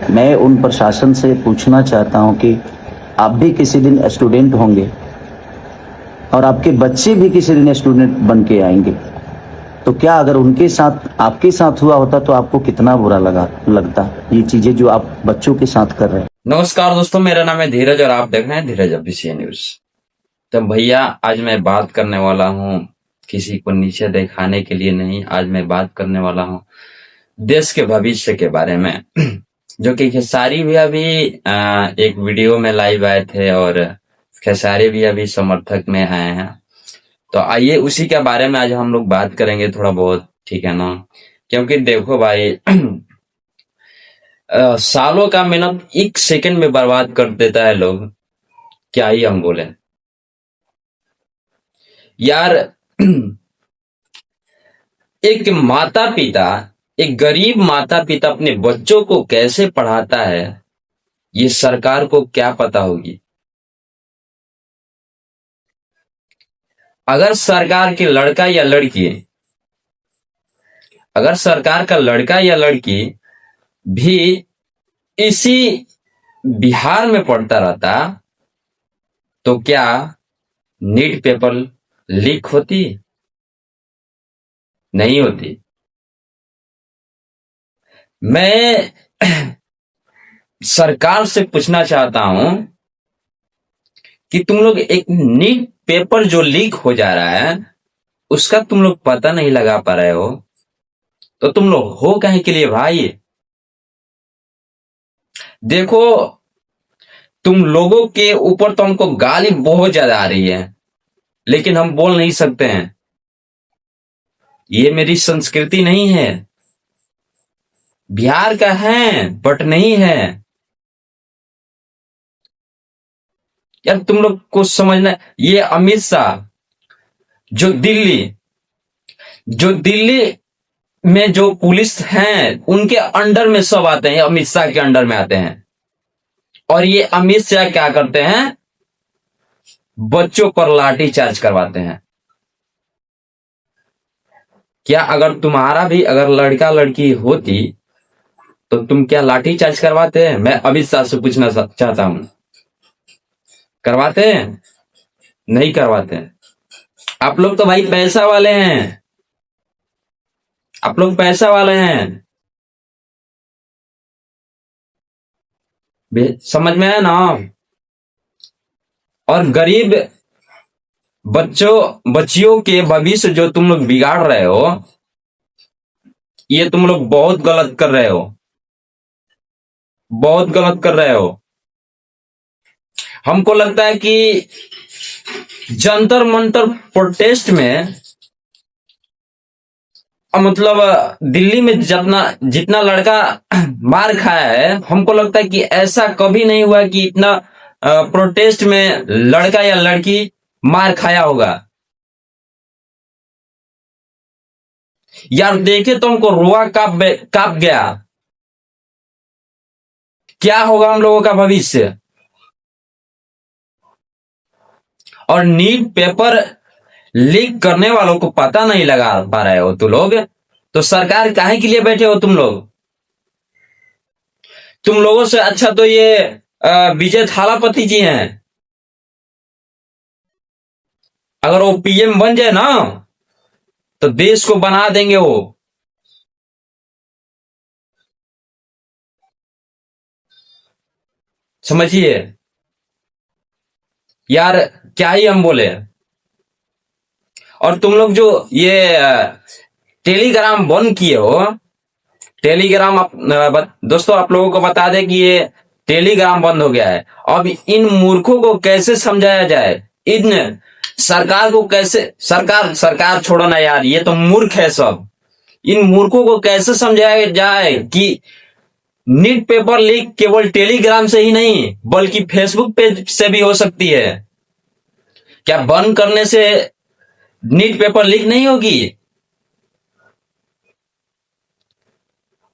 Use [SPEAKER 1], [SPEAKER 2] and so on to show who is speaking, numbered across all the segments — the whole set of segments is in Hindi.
[SPEAKER 1] मैं उन प्रशासन से पूछना चाहता हूं कि आप भी किसी दिन स्टूडेंट होंगे और आपके बच्चे भी किसी दिन स्टूडेंट बन के आएंगे, तो क्या अगर उनके साथ आपके साथ हुआ होता तो आपको कितना बुरा लगता ये चीजें जो आप बच्चों के साथ कर रहे हैं।
[SPEAKER 2] नमस्कार दोस्तों, मेरा नाम है धीरज और आप देख रहे हैं धीरज ऑफिशियल न्यूज। तो भैया, आज मैं बात करने वाला हूं किसी को नीचे दिखाने के लिए नहीं। आज मैं बात करने वाला हूं देश के भविष्य के बारे में जो कि खेसारी भी अभी एक वीडियो में लाइव आए थे और खेसारी भी अभी समर्थक में आए हैं। तो आइए उसी के बारे में आज हम लोग बात करेंगे थोड़ा बहुत, ठीक है ना। क्योंकि देखो भाई सालों का मेहनत एक सेकंड में बर्बाद कर देता है लोग। क्या ही हम बोले यार। एक माता पिता, एक गरीब माता पिता अपने बच्चों को कैसे पढ़ाता है, ये सरकार को क्या पता होगी। अगर सरकार के लड़का या लड़की, अगर सरकार का लड़का या लड़की भी इसी बिहार में पढ़ता रहता तो क्या नीट पेपर लीक होती? नहीं होती। मैं सरकार से पूछना चाहता हूं कि तुम लोग एक नीट पेपर जो लीक हो जा रहा है उसका तुम लोग पता नहीं लगा पा रहे हो, तो तुम लोग हो कहीं के लिए भाई। देखो, तुम लोगों के ऊपर तो हमको गाली बहुत ज्यादा आ रही है, लेकिन हम बोल नहीं सकते हैं। ये मेरी संस्कृति नहीं है। बिहार का है बट नहीं है यार। तुम लोग को समझना, ये अमित शाह जो दिल्ली में जो पुलिस हैं उनके अंडर में सब आते हैं, अमित शाह के अंडर में आते हैं। और ये अमित शाह क्या करते हैं, बच्चों पर लाठी चार्ज करवाते हैं। क्या अगर तुम्हारा भी अगर लड़का लड़की होती तो तुम क्या लाठी चार्ज करवाते हैं? मैं अमित शाह से पूछना चाहता हूं, करवाते हैं? नहीं करवाते हैं। आप लोग तो भाई पैसा वाले हैं, आप लोग पैसा वाले हैं। समझ में आया ना। और गरीब बच्चियों के भविष्य जो तुम लोग बिगाड़ रहे हो, ये तुम लोग बहुत गलत कर रहे हो, बहुत गलत कर रहे हो। हमको लगता है कि जंतर मंतर प्रोटेस्ट में मतलब दिल्ली में जितना लड़का मार खाया है, हमको लगता है कि ऐसा कभी नहीं हुआ कि इतना प्रोटेस्ट में लड़का या लड़की मार खाया होगा। यार देखे तो हमको रुआ कांप गया। क्या होगा हम लोगों का भविष्य। और नीट पेपर लीक करने वालों को पता नहीं लगा पा रहे हो तुम लोग, तो सरकार काहे के लिए बैठे हो तुम लोग। तुम लोगों से अच्छा तो ये विजय थालापति जी हैं। अगर वो पीएम बन जाए ना तो देश को बना देंगे वो। समझिए यार, क्या ही हम बोले। और तुम लोग जो ये टेलीग्राम बंद किए हो, टेलीग्राम दोस्तों आप लोगों को बता दें कि ये टेलीग्राम बंद हो गया है। अब इन मूर्खों को कैसे समझाया जाए, इन सरकार को कैसे, सरकार छोड़ो ना यार, ये तो मूर्ख है सब। इन मूर्खों को कैसे समझाया जाए कि नीट पेपर लीक केवल टेलीग्राम से ही नहीं बल्कि फेसबुक पेज से भी हो सकती है। क्या बंद करने से नीट पेपर लीक नहीं होगी?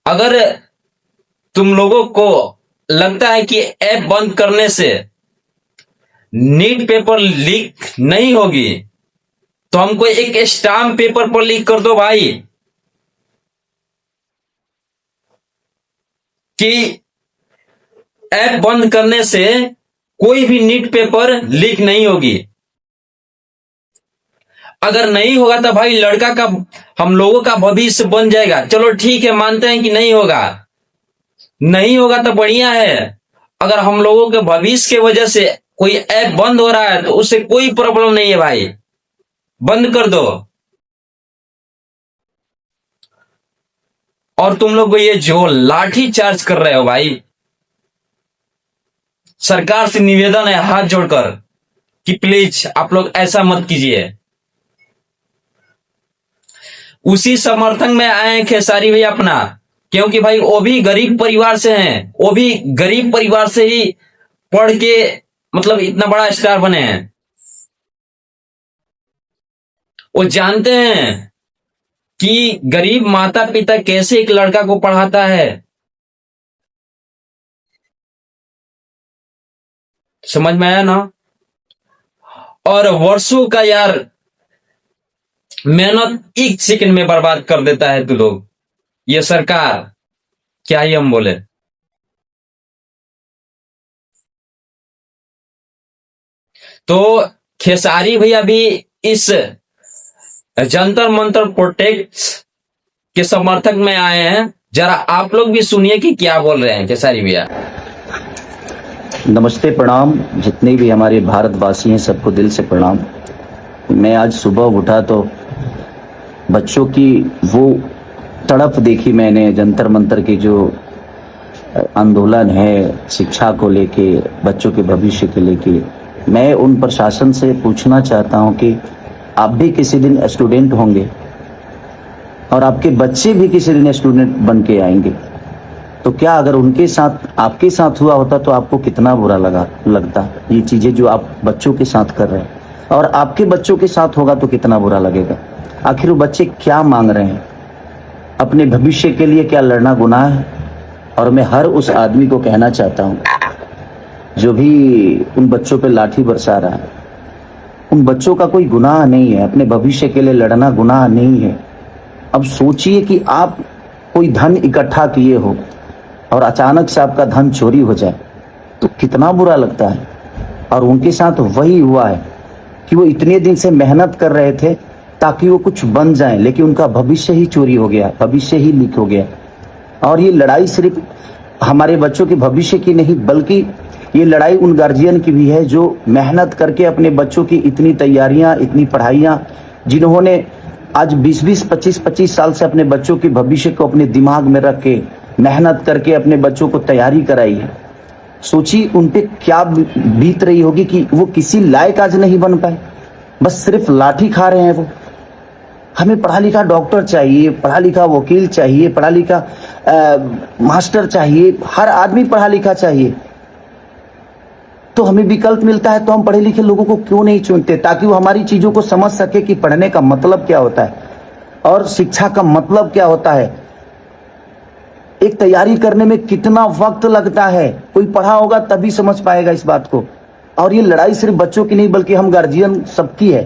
[SPEAKER 2] अगर तुम लोगों को लगता है कि ऐप बंद करने से नीट पेपर लीक नहीं होगी तो हमको एक स्टाम्प पेपर पर लीक कर दो भाई, कि ऐप बंद करने से कोई भी नीट पेपर लीक नहीं होगी। अगर नहीं होगा तो भाई लड़का का, हम लोगों का भविष्य बन जाएगा। चलो ठीक है, मानते हैं कि नहीं होगा, नहीं होगा तो बढ़िया है। अगर हम लोगों के भविष्य के वजह से कोई ऐप बंद हो रहा है तो उससे कोई प्रॉब्लम नहीं है भाई, बंद कर दो। और तुम लोग को ये जो लाठी चार्ज कर रहे हो भाई, सरकार से निवेदन है हाथ जोड़कर कि प्लीज आप लोग ऐसा मत कीजिए। उसी समर्थन में आए हैं खेसारी भाई अपना, क्योंकि भाई वो भी गरीब परिवार से हैं, वो भी गरीब परिवार से ही पढ़ के मतलब इतना बड़ा स्टार बने हैं। वो जानते हैं कि गरीब माता पिता कैसे एक लड़का को पढ़ाता है। समझ में आया ना? और वर्षों का यार मेहनत एक सेकंड में बर्बाद कर देता है तू लोग। ये सरकार, क्या ही हम बोले। तो खेसारी भैया भी इस जंतर मंतर प्रोटेक्ट के समर्थक में आए हैं। जरा आप लोग भी सुनिए कि क्या बोल रहे हैं खेसारी भैया।
[SPEAKER 1] नमस्ते, प्रणाम। जितने भी हमारे भारतवासी हैं सबको दिल से प्रणाम। मैं आज सुबह उठा तो बच्चों की वो तड़प देखी मैंने, जंतर मंतर के जो आंदोलन है शिक्षा को लेके, बच्चों के भविष्य के लेके। मैं उन प्रशासन से पूछना चाहता हूं कि आप भी किसी दिन स्टूडेंट होंगे और आपके बच्चे भी किसी दिन स्टूडेंट बन के आएंगे, तो क्या अगर उनके साथ आपके साथ हुआ होता तो आपको कितना बुरा लगता। ये चीजें जो आप बच्चों के साथ कर रहे हैं और आपके बच्चों के साथ होगा तो कितना बुरा लगेगा। आखिर वो बच्चे क्या मांग रहे हैं, अपने भविष्य के लिए क्या लड़ना गुनाह है? और मैं हर उस आदमी को कहना चाहता हूं जो भी उन बच्चों पे लाठी बरसा रहा है, उन बच्चों का कोई गुनाह नहीं है, अपने भविष्य के लिए लड़ना गुनाह नहीं है। अब सोचिए कि आप कोई धन इकट्ठा किए हो और अचानक से आपका धन चोरी हो जाए तो कितना बुरा लगता है। और उनके साथ वही हुआ है कि वो इतने दिन से मेहनत कर रहे थे ताकि वो कुछ बन जाएं, लेकिन उनका भविष्य ही चोरी हो गया, भविष्य ही लीक हो गया। और ये लड़ाई सिर्फ हमारे बच्चों के भविष्य की नहीं, बल्कि ये लड़ाई उन गार्जियन की भी है जो मेहनत करके अपने बच्चों की इतनी तैयारियां, इतनी पढ़ाइयां, जिन्होंने आज 20-20, 25-25 साल से अपने बच्चों के भविष्य को अपने दिमाग में रख के मेहनत करके अपने बच्चों को तैयारी कराई है। सोचिए उन पे क्या बीत रही होगी कि वो किसी लायक आज नहीं बन पाए, बस सिर्फ लाठी खा रहे हैं वो। हमें पढ़ा लिखा डॉक्टर चाहिए, पढ़ा लिखा वकील चाहिए, पढ़ा लिखा मास्टर चाहिए, हर आदमी पढ़ा लिखा चाहिए। तो हमें विकल्प मिलता है तो हम पढ़े लिखे लोगों को क्यों नहीं चुनते, ताकि वो हमारी चीजों को समझ सके कि पढ़ने का मतलब क्या होता है और शिक्षा का मतलब क्या होता है, एक तैयारी करने में कितना वक्त लगता है। कोई पढ़ा होगा तभी समझ पाएगा इस बात को। और ये लड़ाई सिर्फ बच्चों की नहीं बल्कि हम गार्जियन सबकी है,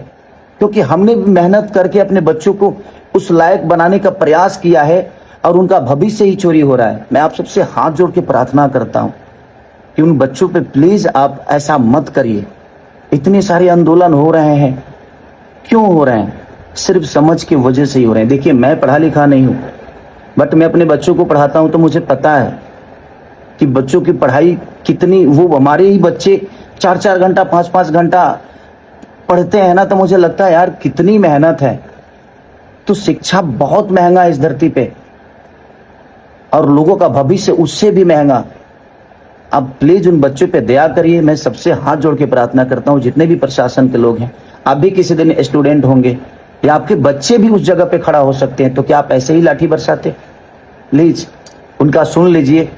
[SPEAKER 1] क्योंकि हमने भी मेहनत करके अपने बच्चों को उस लायक बनाने का प्रयास किया है और उनका भविष्य ही चोरी हो रहा है। मैं आप सबसे हाथ जोड़ के प्रार्थना करता हूं कि उन बच्चों पे प्लीज आप ऐसा मत करिए। इतने सारे आंदोलन हो रहे हैं, क्यों हो रहे हैं? सिर्फ समझ की वजह से ही हो रहे हैं। देखिए, मैं पढ़ा लिखा नहीं हूं, बट मैं अपने बच्चों को पढ़ाता हूं तो मुझे पता है कि बच्चों की पढ़ाई कितनी, वो हमारे ही बच्चे 4-4 घंटा 5-5 घंटा पढ़ते हैं ना, तो मुझे लगता है यार कितनी मेहनत है। तो शिक्षा बहुत महंगा है इस धरती पे और लोगों का भविष्य उससे भी महंगा। अब प्लीज उन बच्चों पे दया करिए। मैं सबसे हाथ जोड़ के प्रार्थना करता हूं, जितने भी प्रशासन के लोग हैं, आप भी किसी दिन स्टूडेंट होंगे या आपके बच्चे भी उस जगह पे खड़ा हो सकते हैं, तो क्या आप ऐसे ही लाठी बरसाते? प्लीज उनका सुन लीजिए।